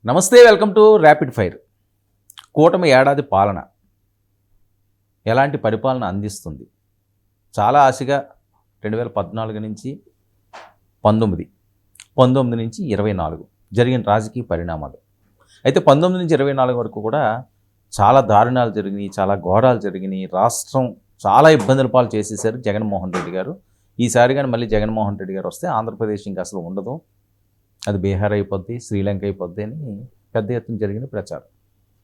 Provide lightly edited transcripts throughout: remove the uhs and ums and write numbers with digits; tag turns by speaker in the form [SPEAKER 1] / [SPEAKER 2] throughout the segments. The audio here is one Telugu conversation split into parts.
[SPEAKER 1] నమస్తే, వెల్కమ్ టు ర్యాపిడ్ ఫైర్. కూటమి ఏడాది పాలన ఎలాంటి పరిపాలన అందిస్తుంది? చాలా ఆశగా 2014 నుంచి 19 నుంచి 24 జరిగిన రాజకీయ పరిణామాలు. అయితే 19 నుంచి 24 వరకు కూడా చాలా దారుణాలు జరిగినాయి, చాలా ఘోరాలు జరిగినాయి. రాష్ట్రం చాలా ఇబ్బందుల పాలు చేసేసారు జగన్మోహన్ రెడ్డి గారు. ఈసారి కానీ మళ్ళీ జగన్మోహన్ రెడ్డి గారు వస్తే ఆంధ్రప్రదేశ్ ఇంకా అసలు ఉండదు, అది బీహార్ అయిపోద్ది, శ్రీలంక అయిపోద్ది అని పెద్ద ఎత్తున జరిగిన ప్రచారం.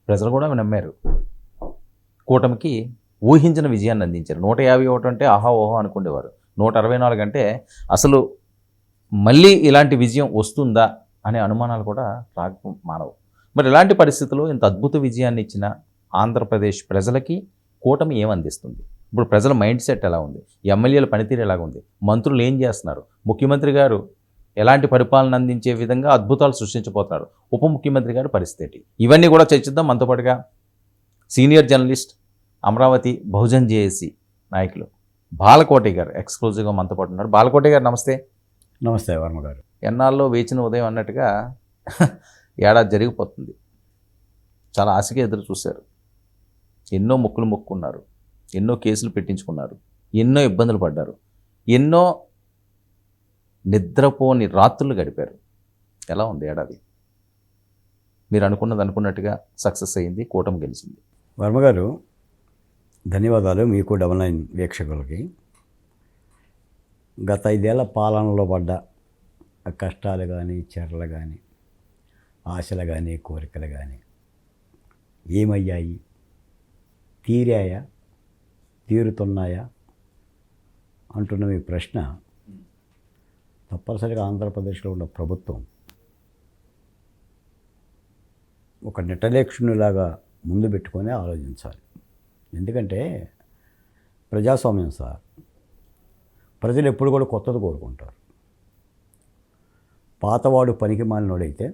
[SPEAKER 1] ప్రజలు కూడా నమ్మారు. కూటమికి ఊహించిన విజయాన్ని అందించారు. 151 అంటే ఆహా ఓహో అనుకునేవారు. 164 అంటే అసలు మళ్ళీ ఇలాంటి విజయం వస్తుందా అనే అనుమానాలు కూడా మానవు. మరి ఇలాంటి పరిస్థితుల్లో ఇంత అద్భుత విజయాన్ని ఇచ్చిన ఆంధ్రప్రదేశ్ ప్రజలకి కూటమి ఏమందిస్తుంది? ఇప్పుడు ప్రజల మైండ్ సెట్ ఎలా ఉంది? ఎమ్మెల్యేల పనితీరు ఎలాగ ఉంది? మంత్రులు ఏం చేస్తున్నారు? ముఖ్యమంత్రి గారు ఎలాంటి పరిపాలన అందించే విధంగా అద్భుతాలు సృష్టించబోతున్నారు? ఉప ముఖ్యమంత్రి గారి పరిస్థితి, ఇవన్నీ కూడా చర్చిద్దాం. మనతో పాటుగా senior journalist, Amaravati Bahujan JAC నాయకులు బాలకోటి గారు ఎక్స్క్లూజివ్గా మనతో పాటు ఉన్నారు. బాలకోటి గారు నమస్తే.
[SPEAKER 2] నమస్తే వర్మ గారు.
[SPEAKER 1] ఎన్నాళ్ళలో వేచిన ఉదయం అన్నట్టుగా ఏడాది జరిగిపోతుంది. చాలా ఆశగా ఎదురు చూశారు. ఎన్నో మొక్కులు మొక్కున్నారు, ఎన్నో కేసులు పెట్టించుకున్నారు, ఎన్నో ఇబ్బందులు పడ్డారు, ఎన్నో నిద్రపోని రాత్రులు గడిపారు. ఎలా ఉంది ఏడాది? మీరు అనుకున్నట్టుగా సక్సెస్ అయ్యింది, కూటమి గెలిచింది.
[SPEAKER 2] వర్మ గారు, ధన్యవాదాలు మీకు, డబల్ నైన్ వీక్షకులకి. గత 5 ఏళ్ల పాలనలో పడ్డ కష్టాలు కానీ, చెరలు కానీ, ఆశలు కానీ, కోరికలు కానీ ఏమయ్యాయి? తీరాయా? తీరుతున్నాయా అంటున్న మీ ప్రశ్న తప్పనిసరిగా ఆంధ్రప్రదేశ్లో ఉన్న ప్రభుత్వం ఒక నిటలేక్షునిలాగా ముందు పెట్టుకొని ఆలోచించాలి. ఎందుకంటే ప్రజాస్వామ్యం సార్, ప్రజలు ఎప్పుడు కూడా కొత్తది కోరుకుంటారు. పాతవాడు పనికి మాలినోడైతే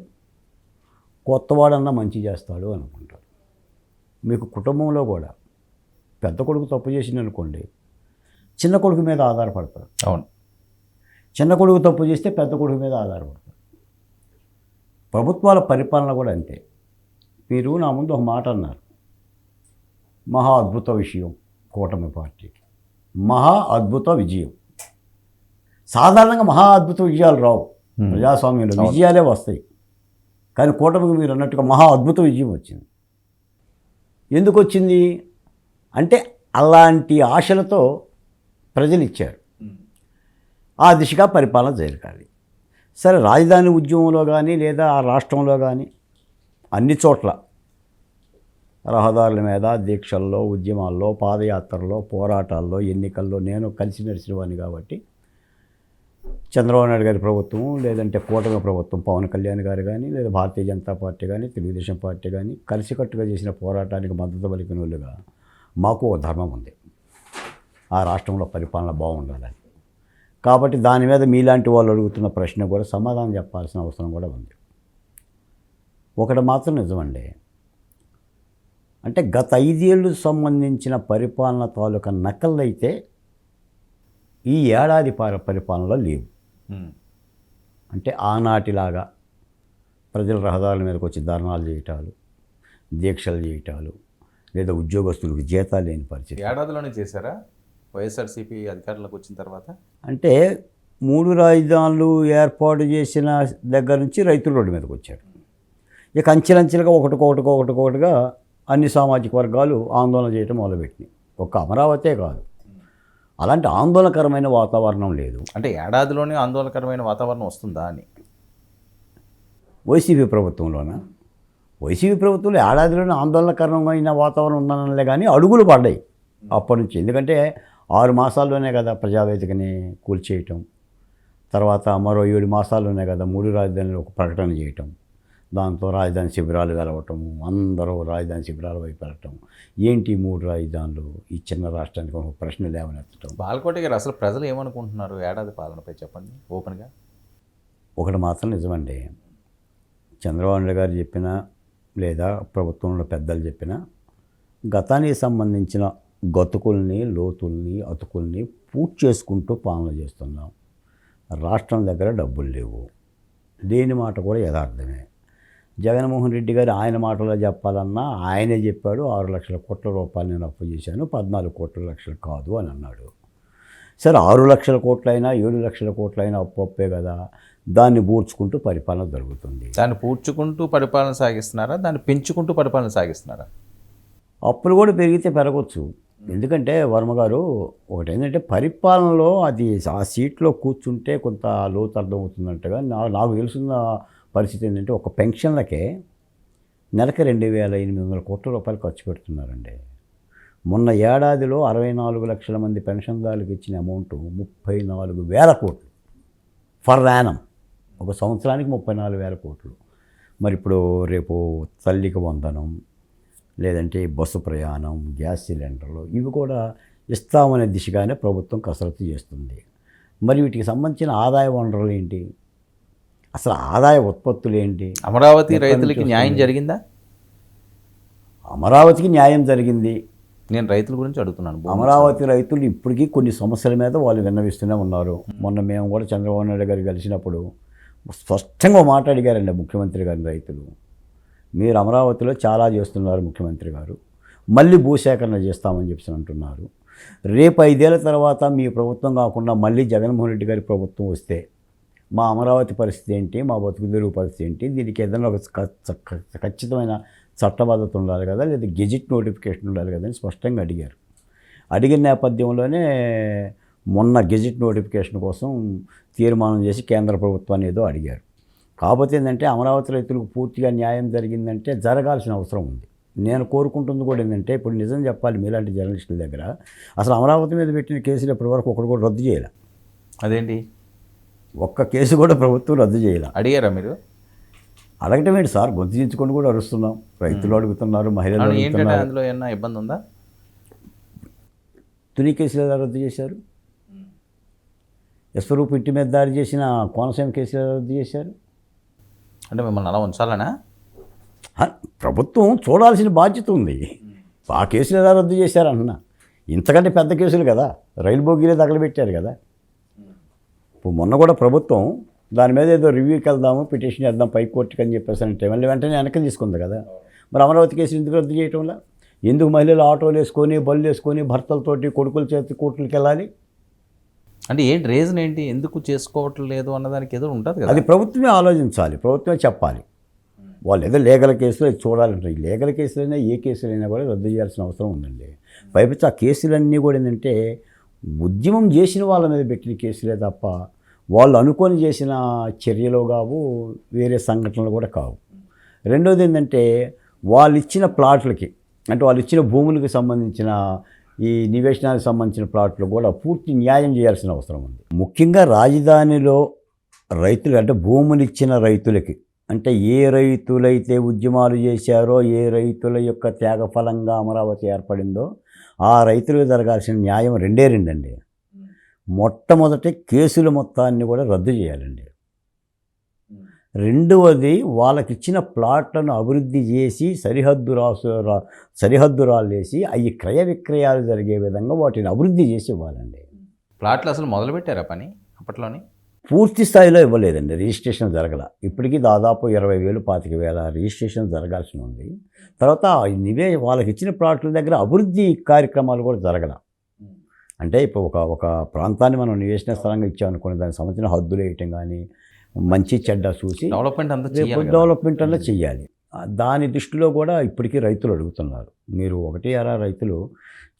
[SPEAKER 2] కొత్తవాడన్నా మంచి చేస్తాడు అనుకుంటారు. మీకు కుటుంబంలో కూడా పెద్ద కొడుకు తప్పు చేసిందనుకోండి, చిన్న కొడుకు మీద ఆధారపడతారు.
[SPEAKER 1] అవును,
[SPEAKER 2] చిన్న కొడుకు తప్పు చేస్తే పెద్ద కొడుకు మీద ఆధారపడతారు. ప్రభుత్వాల పరిపాలన కూడా అంతే. మీరు నా ముందు ఒక మాట అన్నారు, మహా అద్భుత విషయం కూటమి పార్టీకి, మహా అద్భుత విజయం. సాధారణంగా మహా అద్భుత విజయాలు రావు, ప్రజాస్వామ్యంలో విజయాలే వస్తాయి. కానీ కూటమికి మీరు అన్నట్టుగా మహా అద్భుత విజయం వచ్చింది. ఎందుకు వచ్చింది అంటే అలాంటి ఆశలతో ప్రజలు ఇచ్చారు. ఆ దిశగా పరిపాలన జరగాలి. సరే, రాజధాని ఉద్యమంలో కానీ లేదా ఆ రాష్ట్రంలో కానీ అన్ని చోట్ల రహదారుల మీద దీక్షల్లో, ఉద్యమాల్లో, పాదయాత్రల్లో, పోరాటాల్లో, ఎన్నికల్లో నేను కలిసి నడిచినవాడిని. కాబట్టి చంద్రబాబు నాయుడు గారి ప్రభుత్వం, లేదంటే కూటమి ప్రభుత్వం, పవన్ కళ్యాణ్ గారు కానీ, లేదా భారతీయ జనతా పార్టీ కానీ, తెలుగుదేశం పార్టీ కానీ కలిసికట్టుగా చేసిన పోరాటానికి మద్దతు పలికిన వాళ్ళుగా మాకు ఒక ధర్మం ఉంది, ఆ రాష్ట్రంలో పరిపాలన బాగుండాలని. కాబట్టి దాని మీద మీలాంటి వాళ్ళు అడుగుతున్న ప్రశ్న కూడా సమాధానం చెప్పాల్సిన అవసరం కూడా ఉంది. ఒకటి మాత్రం నిజమండి, అంటే గత 5 ఏళ్ళు సంబంధించిన పరిపాలన తాలూకా నకళ్ళు అయితే ఈ ఏడాది పరిపాలనలో లేవు. అంటే ఆనాటిలాగా ప్రజల రహదారుల మీదకి వచ్చి ధర్నాలు చేయటాలు, దీక్షలు చేయటాలు, లేదా ఉద్యోగస్తులకు జీతాలు లేని పరిస్థితి.
[SPEAKER 1] ఏడాదిలోనే చేశారా వైఎస్ఆర్సీపీ అధికారంలోకి వచ్చిన తర్వాత?
[SPEAKER 2] అంటే 3 రాజధానులు ఏర్పాటు చేసిన దగ్గర నుంచి రైతులు రోడ్డు మీదకి వచ్చారు. ఇక అంచెలంచెలుగా ఒకటికొకటిగా అన్ని సామాజిక వర్గాలు ఆందోళన చేయడం మొదలుపెట్టినాయి. ఒక్క అమరావతే కాదు, అలాంటి ఆందోళనకరమైన వాతావరణం లేదు.
[SPEAKER 1] అంటే ఏడాదిలోనే ఆందోళనకరమైన వాతావరణం వస్తుందా అని?
[SPEAKER 2] వైసీపీ ప్రభుత్వంలోన ఏడాదిలోనే ఆందోళనకరమైన వాతావరణం ఉందనలే కానీ అడుగులు పడ్డాయి అప్పటి నుంచి. ఎందుకంటే 6 మాసాల్లోనే కదా ప్రజావేదికని కూల్చేయటం, తర్వాత మరో 7 మాసాల్లోనే కదా 3 రాజధానులు ఒక ప్రకటన చేయటం, దాంతో రాజధాని శిబిరాలు వెలవటము, అందరూ రాజధాని శిబిరాల వైపు వెళ్ళటం. ఏంటి 3 రాజధానులు ఈ చిన్న రాష్ట్రానికి ఒక ప్రశ్న లేవనెత్తటం.
[SPEAKER 1] బాలకోటి గారు, అసలు ప్రజలు ఏమనుకుంటున్నారు ఏడాది పాలనపై చెప్పండి ఓపెన్గా.
[SPEAKER 2] ఒకటి మాత్రం నిజమండి, చంద్రబాబు నాయుడు గారు చెప్పినా లేదా ప్రభుత్వంలో పెద్దలు చెప్పినా గతానికి సంబంధించిన గతుకుల్ని, లోతుల్ని, అతుకుల్ని పూర్తి చేసుకుంటూ పాలన చేస్తున్నాం. రాష్ట్రం దగ్గర డబ్బులు లేవు, లేని మాట కూడా యథార్థమే. జగన్మోహన్ రెడ్డి గారు ఆయన మాటలో చెప్పాలన్నా ఆయనే చెప్పాడు 6 లక్షల కోట్ల రూపాయలు నేను అప్పు చేశాను, 14 కోట్ల లక్షలు కాదు అని అన్నాడు. సరే 6 లక్షల కోట్లైనా 7 లక్షల కోట్లైనా అప్పే కదా, దాన్ని పూడ్చుకుంటూ పరిపాలన జరుగుతుంది.
[SPEAKER 1] దాన్ని పూడ్చుకుంటూ పరిపాలన సాగిస్తున్నారా, దాన్ని పెంచుకుంటూ పరిపాలన సాగిస్తున్నారా?
[SPEAKER 2] అప్పులు కూడా పెరిగితే పెరగవచ్చు. ఎందుకంటే వర్మ గారు ఒకటి ఏంటంటే పరిపాలనలో అది ఆ సీట్లో కూర్చుంటే కొంత లోతు అర్థమవుతుందంటగా నాకు తెలిసిన పరిస్థితి ఏంటంటే ఒక పెన్షన్లకే నెలకి 2,800 కోట్ల రూపాయలు ఖర్చు పెడుతున్నారండి. మొన్న ఏడాదిలో 64 లక్షల మంది పెన్షన్దారులకు ఇచ్చిన అమౌంట్ 34,000 కోట్లు ఫర్ యానం. ఒక సంవత్సరానికి 34,000 కోట్లు. మరి ఇప్పుడు రేపు తల్లికి వందనం, లేదంటే బస్సు ప్రయాణం, గ్యాస్ సిలిండర్లు ఇవి కూడా ఇస్తామనే దిశగానే ప్రభుత్వం కసరత్తు చేస్తుంది. మరి వీటికి సంబంధించిన ఆదాయ వనరులు ఏంటి, అసలు ఆదాయ ఉత్పత్తులు ఏంటి?
[SPEAKER 1] అమరావతి రైతులకి న్యాయం జరిగిందా?
[SPEAKER 2] అమరావతికి న్యాయం జరిగింది.
[SPEAKER 1] నేను రైతుల గురించి అడుగుతున్నాను.
[SPEAKER 2] అమరావతి రైతులు ఇప్పటికీ కొన్ని సమస్యల మీద వాళ్ళు విన్నవిస్తూనే ఉన్నారు. మొన్న మేము కూడా చంద్రబాబు నాయుడు గారు కలిసినప్పుడు స్పష్టంగా మాట అడిగారండి ముఖ్యమంత్రి గారిని రైతులు. మీరు అమరావతిలో చాలా చేస్తున్నారు ముఖ్యమంత్రి గారు, మళ్ళీ భూసేకరణ చేస్తామని చెప్పి అంటున్నారు. రేపు 5 ఏళ్ల తర్వాత మీ ప్రభుత్వం కాకుండా మళ్ళీ జగన్మోహన్ రెడ్డి గారి ప్రభుత్వం వస్తే మా అమరావతి పరిస్థితి ఏంటి, మా బతుకు తెరువు పరిస్థితి ఏంటి? దీనికి ఏదైనా ఒక ఖచ్చితమైన చట్టబద్ధత ఉండాలి కదా, లేదా గెజిట్ నోటిఫికేషన్ ఉండాలి కదా అని స్పష్టంగా అడిగారు. అడిగిన నేపథ్యంలోనే మొన్న గెజిట్ నోటిఫికేషన్ కోసం తీర్మానం చేసి కేంద్ర ప్రభుత్వాన్ని ఏదో అడిగారు. కాకపోతే ఏంటంటే అమరావతి రైతులకు పూర్తిగా న్యాయం జరిగిందంటే జరగాల్సిన అవసరం ఉంది. నేను కోరుకుంటుంది కూడా ఏంటంటే, ఇప్పుడు నిజం చెప్పాలి మీలాంటి జర్నలిస్టుల దగ్గర, అసలు అమరావతి మీద పెట్టిన కేసులు ఇప్పటివరకు ఒకటి కూడా రద్దు చేయాలి.
[SPEAKER 1] అదేంటి?
[SPEAKER 2] ఒక్క కేసు కూడా ప్రభుత్వం రద్దు చేయాలి.
[SPEAKER 1] అడిగారా మీరు?
[SPEAKER 2] అడగటం ఏంటి సార్, గొంతు చించుకొని కూడా అరుస్తున్నాం. రైతులు అడుగుతున్నారు, మహిళలు అడుగుతున్నారు.
[SPEAKER 1] అందులో ఏమన్నా ఇబ్బంది ఉందా?
[SPEAKER 2] తుని కేసులు ఎలా రద్దు చేశారు? యశ్వరూప్ ఇంటి మీద దాడి చేసిన కోనసీమ కేసులు ఎలా రద్దు చేశారు?
[SPEAKER 1] అంటే మిమ్మల్ని అలా ఉంచాలనా?
[SPEAKER 2] ప్రభుత్వం చూడాల్సిన బాధ్యత ఉంది. ఆ కేసులు ఎలా రద్దు చేశారంటున్నా. ఇంతకంటే పెద్ద కేసులు కదా, రైలు బోగీలే తగలబెట్టారు కదా. ఇప్పుడు మొన్న కూడా ప్రభుత్వం దాని మీద ఏదో రివ్యూకి వెళ్దాము, పిటిషన్ చేద్దాం పైకోర్టుకి అని చెప్పేసి అంటే మళ్ళీ వెంటనే వెనక్కి తీసుకుంది కదా. మరి అమరావతి కేసులు ఎందుకు రద్దు చేయటంలా? ఎందుకు మహిళలు ఆటోలు వేసుకొని బళ్ళు వేసుకొని భర్తలతోటి కొడుకుల చేతి కోర్టులకు వెళ్ళాలి?
[SPEAKER 1] అంటే ఏంటి రీజన్ ఏంటి, ఎందుకు చేసుకోవట్లేదు అన్నదానికి ఏదో ఉంటుంది కదా.
[SPEAKER 2] అది ప్రభుత్వమే ఆలోచించాలి, ప్రభుత్వమే చెప్పాలి. వాళ్ళు ఏదో లీగల్ కేసులు చూడాలంటారు. ఈ లీగల్ కేసులైనా ఏ కేసులైనా కూడా రద్దు చేయాల్సిన అవసరం ఉందండి. పైపించి ఆ కేసులన్నీ కూడా ఏంటంటే ఉద్యమం చేసిన వాళ్ళ మీద పెట్టిన కేసులే తప్ప వాళ్ళు అనుకొని చేసిన చర్యలు కావు, వేరే సంఘటనలు కూడా కావు. రెండోది ఏంటంటే వాళ్ళు ఇచ్చిన ప్లాట్లకి, అంటే వాళ్ళు ఇచ్చిన భూములకు సంబంధించిన ఈ నివేశనాలకు సంబంధించిన ప్లాట్లు కూడా పూర్తి న్యాయం చేయాల్సిన అవసరం ఉంది. ముఖ్యంగా రాజధానిలో రైతులు, అంటే భూములు ఇచ్చిన రైతులకి, అంటే ఏ రైతులైతే ఉద్యమాలు చేశారో, ఏ రైతుల యొక్క త్యాగఫలంగా అమరావతి ఏర్పడిందో ఆ రైతులకు జరగాల్సిన న్యాయం రెండే అండి. మొట్టమొదటి కేసుల మొత్తాన్ని కూడా రద్దు చేయాలండి. రెండవది వాళ్ళకిచ్చిన ప్లాట్లను అభివృద్ధి చేసి సరిహద్దు రాళ్ళేసి అవి క్రయ విక్రయాలు జరిగే విధంగా వాటిని అభివృద్ధి చేసి ఇవ్వాలండి.
[SPEAKER 1] ప్లాట్లు అసలు మొదలుపెట్టారా పని అప్పట్లోని?
[SPEAKER 2] పూర్తి స్థాయిలో ఇవ్వలేదండి, రిజిస్ట్రేషన్ జరగల. ఇప్పటికీ దాదాపు 20,000 25,000 రిజిస్ట్రేషన్ జరగాల్సి ఉంది. తర్వాత వాళ్ళకి ఇచ్చిన ప్లాట్ల దగ్గర అభివృద్ధి కార్యక్రమాలు కూడా జరగల. అంటే ఇప్పుడు ఒక ప్రాంతాన్ని మనం నివేశన స్థలంగా ఇచ్చామనుకోండి, దానికి సంబంధించిన హద్దులు వేయటం కానీ, మంచి చెడ్డ చూసి డెవలప్మెంట్ అలా చెయ్యాలి. దాని దృష్టిలో కూడా ఇప్పటికీ రైతులు అడుగుతున్నారు. మీరు రైతులు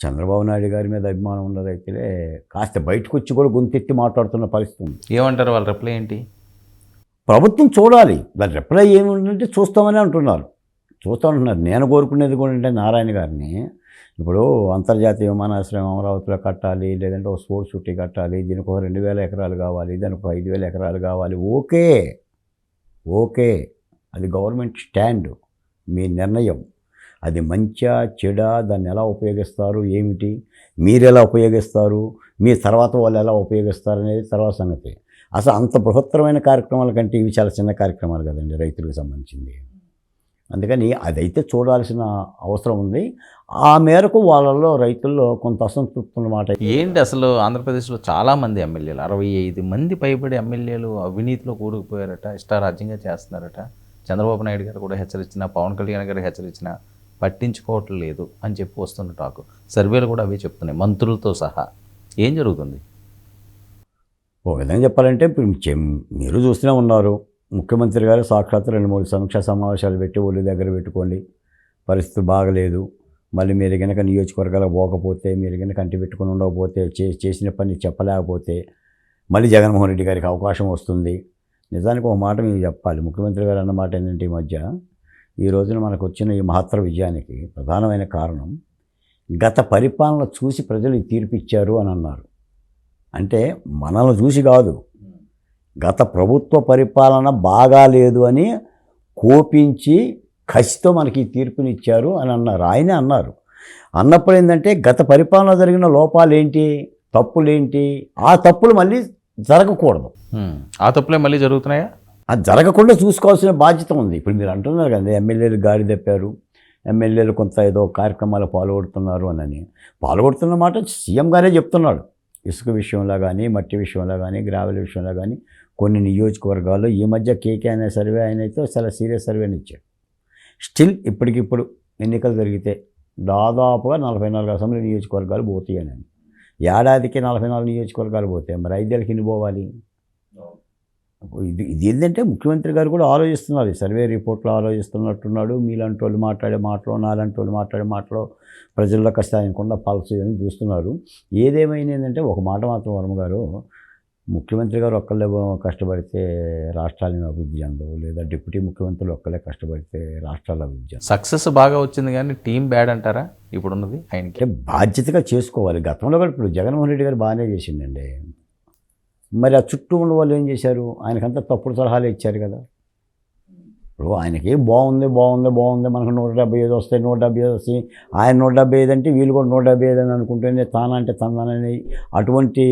[SPEAKER 2] చంద్రబాబు నాయుడు గారి మీద అభిమానం ఉన్న రైతులే కాస్త బయటకు వచ్చి కూడా గొంతెత్తి మాట్లాడుతున్న పరిస్థితి ఉంది.
[SPEAKER 1] ఏమంటారు వాళ్ళ రిప్లై ఏంటి?
[SPEAKER 2] ప్రభుత్వం చూడాలి, దాని రిప్లై ఏముందంటే చూస్తామని అంటున్నారు. నేను కోరుకునేది కూడా అంటే నారాయణ గారిని, ఇప్పుడు అంతర్జాతీయ విమానాశ్రయం అమరావతిలో కట్టాలి, లేదంటే ఒక స్పోర్ట్స్ సిటీ కట్టాలి, దీనికి ఒక 2,000 ఎకరాలు కావాలి, దానికి ఒక 5,000 ఎకరాలు కావాలి. ఓకే, అది గవర్నమెంట్ స్టాండ్, మీ నిర్ణయం. అది మంచా చెడా, దాన్ని ఎలా ఉపయోగిస్తారు, ఏమిటి, మీరు ఎలా ఉపయోగిస్తారు, మీ తర్వాత వాళ్ళు ఎలా ఉపయోగిస్తారు అనేది తర్వాత సంగతి. అసలు అంత బృహత్తరమైన కార్యక్రమాల కంటే ఇవి చాలా చిన్న కార్యక్రమాలు కదండి రైతులకు సంబంధించింది. అందుకని అదైతే చూడాల్సిన అవసరం ఉంది. ఆ మేరకు వాళ్ళల్లో రైతుల్లో కొంత అసంతృప్తి అన్నమాట.
[SPEAKER 1] ఏంటి అసలు ఆంధ్రప్రదేశ్లో చాలామంది ఎమ్మెల్యేలు, 65 మంది పైబడి ఎమ్మెల్యేలు అవినీతిలో కూరుకుపోయారట, ఇష్టారాజ్యంగా చేస్తున్నారట. చంద్రబాబు నాయుడు గారు కూడా హెచ్చరించిన, పవన్ కళ్యాణ్ గారు హెచ్చరించిన పట్టించుకోవటం లేదు అని చెప్పి వస్తున్న టాకు. సర్వేలు కూడా అవే చెప్తున్నాయి, మంత్రులతో సహా. ఏం జరుగుతుంది?
[SPEAKER 2] ఒక విధంగా చెప్పాలంటే ఇప్పుడు మీరు చూస్తూనే ఉన్నారు, ముఖ్యమంత్రి గారు సాక్షాత్తు 2-3 సమీక్షా సమావేశాలు పెట్టి ఒళ్ళు దగ్గర పెట్టుకోండి, పరిస్థితి బాగలేదు, మళ్ళీ మీరు కనుక నియోజకవర్గాలకు పోకపోతే, మీరు కనుక కంటి పెట్టుకుని ఉండకపోతే, చేసిన పని చెప్పలేకపోతే మళ్ళీ జగన్మోహన్ రెడ్డి గారికి అవకాశం వస్తుంది. నిజానికి ఒక మాట మీరు చెప్పాలి, ముఖ్యమంత్రి గారు అన్న మాట ఏంటంటే ఈ మధ్య ఈ రోజున మనకు వచ్చిన ఈ మహత్తర విజయానికి ప్రధానమైన కారణం గత పరిపాలన చూసి ప్రజలు ఈ తీర్పు ఇచ్చారు అని అన్నారు. అంటే మనల్ని చూసి కాదు, గత ప్రభుత్వ పరిపాలన బాగాలేదు అని కోపించి కసితో మనకి ఈ తీర్పునిచ్చారు అని అన్నారు. ఆయనే అన్నారు. అన్నప్పుడు ఏంటంటే గత పరిపాలన జరిగిన లోపాలేంటి, తప్పులేంటి, ఆ తప్పులు మళ్ళీ జరగకూడదు.
[SPEAKER 1] ఆ తప్పులే మళ్ళీ జరుగుతున్నాయా?
[SPEAKER 2] అది జరగకుండా చూసుకోవాల్సిన బాధ్యత ఉంది. ఇప్పుడు మీరు అంటున్నారు కదా, ఎమ్మెల్యేలు గాడి తప్పారు, ఎమ్మెల్యేలు కొంత ఏదో కార్యక్రమాలు పాల్గొడుతున్న మాట సీఎం గారే చెప్తున్నాడు. ఇసుక విషయంలో కానీ, మట్టి విషయంలో కానీ, గ్రావెల్ విషయంలో కానీ కొన్ని నియోజకవర్గాల్లో ఈ మధ్య కేకే అనే సర్వే ఆయన అయితే చాలా సీరియస్ సర్వేని ఇచ్చాడు. స్టిల్ ఇప్పటికిప్పుడు ఎన్నికలు జరిగితే దాదాపుగా 44 అసెంబ్లీ నియోజకవర్గాలు పోతాయని, ఏడాదికి 44 నియోజకవర్గాలు పోతాయి. మరి 5 ఏళ్ళకి ఎన్ని పోవాలి? ఇది ఏంటంటే ముఖ్యమంత్రి గారు కూడా ఆలోచిస్తున్నారు, ఈ సర్వే రిపోర్ట్లో ఆలోచిస్తున్నట్టున్నాడు. మీలాంటి వాళ్ళు మాట్లాడే మాటలో, నాలాంటి వాళ్ళు మాట్లాడే మాటలో ప్రజల్లో కాస్త ఆయనకున్న పాలసీ అని చూస్తున్నారు. ఏదేమైనా ఏంటంటే ఒక మాట మాత్రం వర్మ గారు, ముఖ్యమంత్రి గారు ఒక్కళ్ళే కష్టపడితే రాష్ట్రాలను అభివృద్ధి చెందవు, లేదా డిప్యూటీ ముఖ్యమంత్రులు ఒక్కళ్ళే కష్టపడితే రాష్ట్రాలు అభివృద్ధి చెందవు.
[SPEAKER 1] సక్సెస్ బాగా వచ్చింది కానీ టీం బ్యాడ్ అంటారా ఇప్పుడున్నది? ఆయనకి
[SPEAKER 2] బాధ్యతగా చేసుకోవాలి. గతంలో కూడా ఇప్పుడు జగన్మోహన్ రెడ్డి గారు బాగానే చేసిండండి. మరి ఆ చుట్టూ ఉన్న వాళ్ళు ఏం చేశారు? ఆయనకంతా తప్పుడు సలహాలు ఇచ్చారు కదా. ఇప్పుడు ఆయనకి బాగుంది మనకు 175 వస్తాయి, 175 వస్తాయి, ఆయన 175 అంటే వీళ్ళు కూడా 175 అని అనుకుంటేనే తానంటే తందనని అటువంటి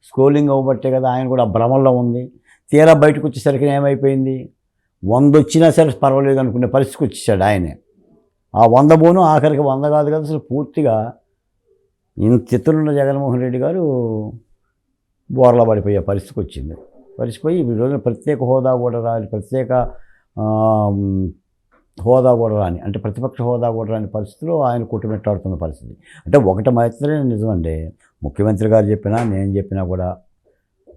[SPEAKER 2] స్క్రోలింగ్ అవ్వబట్టే కదా ఆయన కూడా భ్రమంలో ఉంది. తీరా బయటకు వచ్చేసరికి ఏమైపోయింది, 100 వచ్చినా సరే పర్వాలేదు అనుకునే పరిస్థితికి వచ్చేసాడు ఆయనే. ఆ 100 బోను ఆఖరికి 100 కాదు కదా, అసలు పూర్తిగా ఇంత ఎత్తులున్న జగన్మోహన్ రెడ్డి గారు బోర్లా పడిపోయే పరిస్థితికి వచ్చింది. పరిస్థితిపోయి ఈ రోజున ప్రత్యేక హోదా కూడా రాని, హోదా కూడా రాని, అంటే ప్రతిపక్ష హోదా కూడా రాని పరిస్థితిలో ఆయన కుట్టుమెట్టాడుతున్న పరిస్థితి. అంటే ఒకటి మాత్రమే నిజమండి, ముఖ్యమంత్రి గారు చెప్పినా నేను చెప్పినా కూడా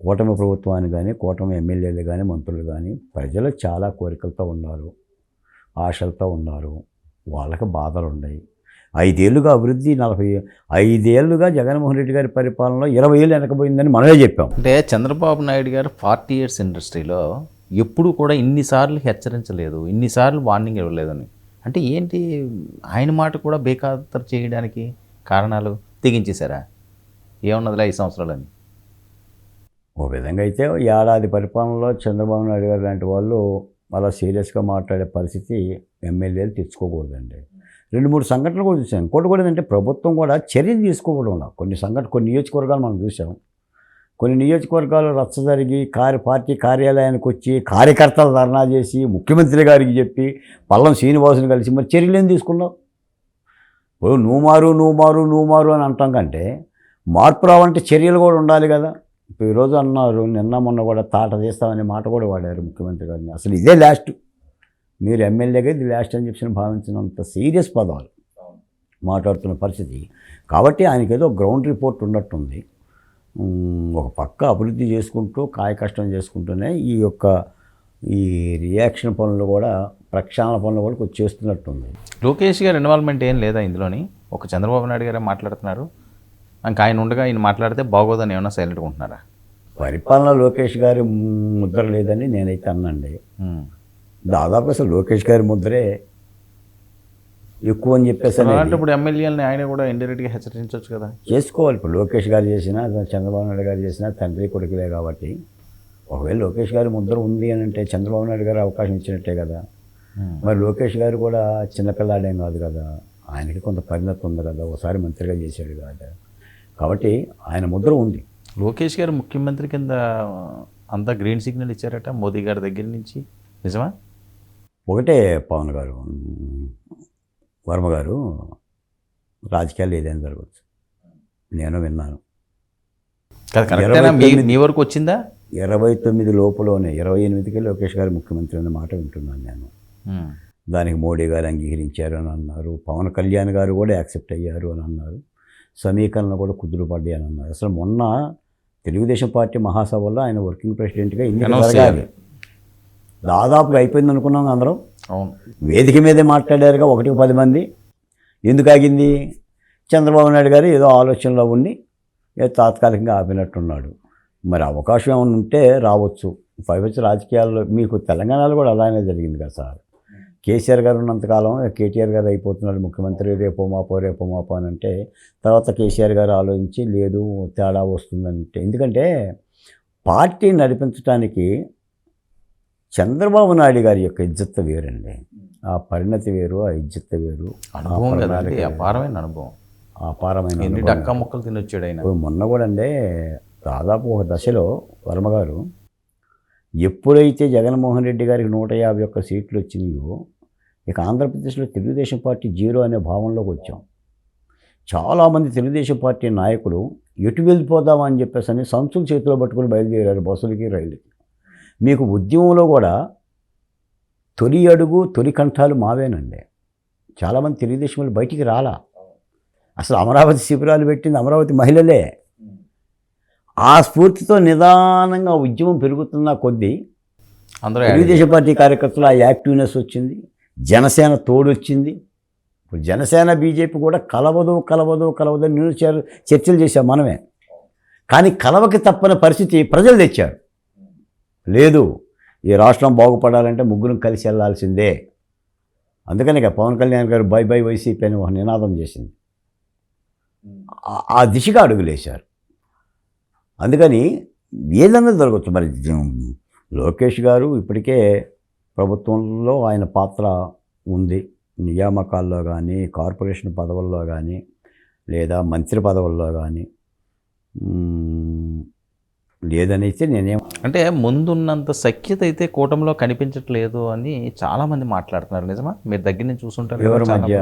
[SPEAKER 2] కూటమి ప్రభుత్వాన్ని కానీ, కూటమి ఎమ్మెల్యేలు కానీ, మంత్రులు కానీ ప్రజలు చాలా కోరికలతో ఉన్నారు, ఆశలతో ఉన్నారు, వాళ్ళకి బాధలు ఉన్నాయి. 5 ఏళ్ళుగా అభివృద్ధి, 45 ఏళ్ళుగా జగన్మోహన్ రెడ్డి గారి పరిపాలనలో 20 ఏళ్ళు వెనకపోయిందని మనమే చెప్పాం.
[SPEAKER 1] అంటే చంద్రబాబు నాయుడు గారు 40 ఇయర్స్ ఇండస్ట్రీలో ఎప్పుడు కూడా ఇన్నిసార్లు హెచ్చరించలేదు, ఇన్నిసార్లు వార్నింగ్ ఇవ్వలేదని. అంటే ఏంటి ఆయన మాట కూడా బేఖాతరు చేయడానికి కారణాలు తెగించేశారా? ఏమన్నదిలే 5 సంవత్సరాలని.
[SPEAKER 2] ఓ విధంగా అయితే ఏడాది పరిపాలనలో చంద్రబాబు నాయుడు గారు లాంటి వాళ్ళు అలా సీరియస్గా మాట్లాడే పరిస్థితి ఎమ్మెల్యేలు తెచ్చుకోకూడదండి. 2-3 సంఘటనలు కూడా చూసాం. ఇంకోటి కూడా ఏంటంటే ప్రభుత్వం కూడా చర్యలు తీసుకోవడం కొన్ని నియోజకవర్గాలు మనం చూసాం. కొన్ని నియోజకవర్గాలు రచ్చ జరిగి పార్టీ కార్యాలయానికి వచ్చి కార్యకర్తలు ధర్నా చేసి ముఖ్యమంత్రి గారికి చెప్పి పల్లం శ్రీనివాసుని కలిసి మరి చర్యలు ఏం తీసుకున్నావు? ఇప్పుడు నువ్వు మారు అని అంటాం కంటే మార్పు రావంటే చర్యలు కూడా ఉండాలి కదా. ఇప్పుడు ఈరోజు అన్నారు, నిన్న మొన్న కూడా తాట తీస్తామనే మాట కూడా వాడారు ముఖ్యమంత్రి గారిని. అసలు ఇదే లాస్ట్, మీరు ఎమ్మెల్యేగా ఇది లాస్ట్ అని చెప్పి భావించినంత సీరియస్ పదాలు మాట్లాడుతున్న పరిస్థితి. కాబట్టి ఆయనకి ఏదో గ్రౌండ్ రిపోర్ట్ ఉన్నట్టుంది. ఒక పక్క అభివృద్ధి చేసుకుంటూ కష్టం చేసుకుంటూనే ఈ రియాక్షన్ పనులు కూడా, ప్రక్షాళన పనులు కూడా కొంచెం చేస్తున్నట్టుంది.
[SPEAKER 1] లోకేష్ గారి ఇన్వాల్వ్మెంట్ ఏం లేదా ఇందులోని? ఒక చంద్రబాబు నాయుడు గారే మాట్లాడుతున్నారు, ఇంకా ఆయన ఉండగా ఆయన మాట్లాడితే బాగోదని ఏమన్నా సైలెంట్గా ఉంటున్నారా?
[SPEAKER 2] పరిపాలన లోకేష్ గారి ముద్ర లేదని నేనైతే అన్నండి. దాదాపు అసలు లోకేష్ గారి ముద్రే ఎక్కువ అని చెప్పేసి
[SPEAKER 1] అంటే ఇప్పుడు ఎమ్మెల్యేలని ఆయన కూడా ఇండైరెక్ట్గా హెచ్చరించవచ్చు కదా.
[SPEAKER 2] చేసుకోవాలి. ఇప్పుడు లోకేష్ గారు చేసినా, చంద్రబాబు నాయుడు గారు చేసినా తండ్రి కొడుకులే కాబట్టి ఒకవేళ లోకేష్ గారి ముద్ర ఉంది అని అంటే చంద్రబాబు నాయుడు గారు అవకాశం ఇచ్చినట్టే కదా. మరి లోకేష్ గారు కూడా చిన్నపిల్లాడేం కాదు కదా, ఆయనకి కొంత పరిణతి ఉంది కదా, ఒకసారి మంత్రిగా చేశాడు కదా, కాబట్టి ఆయన ముద్ర ఉంది.
[SPEAKER 1] లోకేష్ గారు ముఖ్యమంత్రి కింద అంతా గ్రీన్ సిగ్నల్ ఇచ్చారట మోదీ గారి దగ్గర నుంచి, నిజమా?
[SPEAKER 2] ఒకటే పవన్ గారు, వర్మ గారు, రాజకీయాలు ఏదైనా జరగవచ్చు, నేను విన్నాను.
[SPEAKER 1] మీ వరకు వచ్చిందా?
[SPEAKER 2] 29 లోపులోనే 28కే లోకేష్ గారు ముఖ్యమంత్రి అనే మాట వింటున్నాను నేను.
[SPEAKER 1] ఉమ్.
[SPEAKER 2] దానికి మోడీ గారు అంగీకరించారు అని అన్నారు. పవన్ కళ్యాణ్ గారు కూడా యాక్సెప్ట్ అయ్యారు అని అన్నారు. సమీకరణలు కూడా కుదురు పడ్డాయి అని అన్నారు. అసలు మొన్న తెలుగుదేశం పార్టీ మహాసభలో ఆయన వర్కింగ్ ప్రెసిడెంట్గా ఎన్నిక
[SPEAKER 1] Announce
[SPEAKER 2] జరగాలి.
[SPEAKER 1] చేయాలి.
[SPEAKER 2] దాదాపుగా అయిపోయింది అనుకున్నాం అందరం.
[SPEAKER 1] అవును.
[SPEAKER 2] వేదిక మీదే మాట్లాడారుగా 1-10 మంది. ఎందుకు ఆగింది? చంద్రబాబు నాయుడు గారు ఏదో ఆలోచనలో ఉండి ఏదో తాత్కాలికంగా ఆపినట్టున్నాడు. మరి అవకాశం ఏమైనా ఉంటే రావచ్చు. పైవచ్చి రాజకీయాల్లో మీకు తెలంగాణలో కూడా అలానే జరిగింది కదా సార్. కేసీఆర్ గారు ఉన్నంతకాలం కేటీఆర్ గారు అయిపోతున్నాడు ముఖ్యమంత్రి, రేపో మాపో అని అంటే తర్వాత కేసీఆర్ గారు ఆలోచించి లేదు తేడా వస్తుందంటే. ఎందుకంటే పార్టీ నడిపించడానికి చంద్రబాబు నాయుడు గారి యొక్క ఇజ్జత్ వేరండి. ఆ పరిణతి వేరు, ఆ ఇజ్జత్ వేరు.
[SPEAKER 1] అనుభవం కదండి, అపారమైన అనుభవం,
[SPEAKER 2] అపారమైన
[SPEAKER 1] ఎన్ని
[SPEAKER 2] అనుభవం.
[SPEAKER 1] డక్కా ముక్కలు తినొచ్చాడు ఆయన.
[SPEAKER 2] ఇప్పుడు మొన్న కూడా అంటే దాదాపు ఒక దశలో వర్మ గారు ఎప్పుడైతే జగన్మోహన్ రెడ్డి గారికి 151 సీట్లు వచ్చినాయో ఇక ఆంధ్రప్రదేశ్లో తెలుగుదేశం పార్టీ జీరో అనే భావనలోకి వచ్చాం. చాలామంది తెలుగుదేశం పార్టీ నాయకులు ఎటు వెళ్ళిపోదామని చెప్పేసి అని సంచులు చేతిలో పట్టుకుని బయలుదేరారు బస్సులకి, రైళ్ళకి. మీకు ఉద్యమంలో కూడా తొలి అడుగు, తొలి కంఠాలు మావేనండి. చాలామంది తెలుగుదేశం వాళ్ళు బయటికి రాలా. అసలు అమరావతి శిబిరాలు పెట్టింది అమరావతి మహిళలే. ఆ స్ఫూర్తితో నిదానంగా ఉద్యమం పెరుగుతున్న కొద్దీ
[SPEAKER 1] అందరూ
[SPEAKER 2] తెలుగుదేశం పార్టీ కార్యకర్తలు ఆ యాక్టివ్నెస్ వచ్చింది. జనసేన తోడొచ్చింది. ఇప్పుడు జనసేన బీజేపీ కూడా కలవదు నేను చర్చలు చేశాం మనమే. కానీ కలవకి తప్పని పరిస్థితి ప్రజలు తెచ్చారు. లేదు, ఈ రాష్ట్రం బాగుపడాలంటే ముగ్గురం కలిసి వెళ్ళాల్సిందే. అందుకని ఇక పవన్ కళ్యాణ్ గారు బై బై వైసీపీ అని ఒక నినాదం చేసింది. ఆ దిశగా అడుగులేశారు. అందుకని ఏదన్నా జరగచ్చు. మరి లోకేష్ గారు ఇప్పటికే ప్రభుత్వంలో ఆయన పాత్ర ఉంది. నియామకాల్లో కానీ, కార్పొరేషన్ పదవుల్లో కానీ, లేదా మంత్రి పదవుల్లో కానీ లేదనైతే నేనేం
[SPEAKER 1] అంటే ముందున్నంత సఖ్యత అయితే కూటమిలో కనిపించట్లేదు అని చాలామంది మాట్లాడుతున్నారు. నిజమా? మీరు దగ్గర నుంచి చూసుంటారు.
[SPEAKER 2] ఎవరి మధ్య?